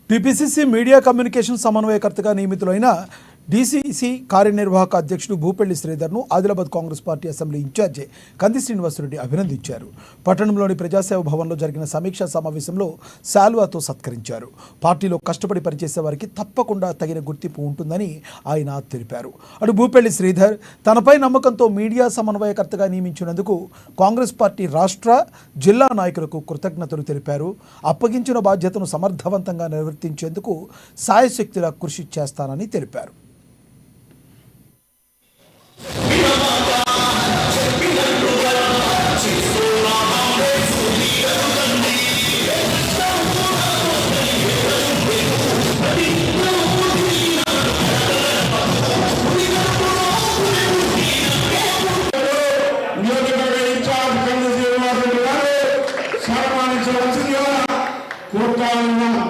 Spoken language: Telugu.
టీపీసీసీ మీడియా కమ్యూనికేషన్ సమన్వయకర్తగా నియమితులైన డీసీసీ కార్యనిర్వాహక అధ్యక్షుడు Bhupalli శ్రీధర్ను Adilabad Congress party assembly incharge కంది శ్రీనివాసరెడ్డి అభినందించారు. పట్టణంలోని ప్రజాసేవ భవన్లో జరిగిన సమీక్షా సమావేశంలో శాల్వాతో సత్కరించారు. పార్టీలో కష్టపడి పనిచేసే వారికి తప్పకుండా తగిన గుర్తింపు ఉంటుందని ఆయన తెలిపారు. అటు భూపల్లి శ్రీధర్ తనపై నమ్మకంతో మీడియా సమన్వయకర్తగా నియమించినందుకు కాంగ్రెస్ పార్టీ రాష్ట్ర, జిల్లా నాయకులకు కృతజ్ఞతలు తెలిపారు. అప్పగించిన బాధ్యతను సమర్థవంతంగా నిర్వర్తించేందుకు సాయశక్తిలా కృషి చేస్తానని తెలిపారు. సన్మానించవలసిందిగా కోరుతా ఉన్నాం.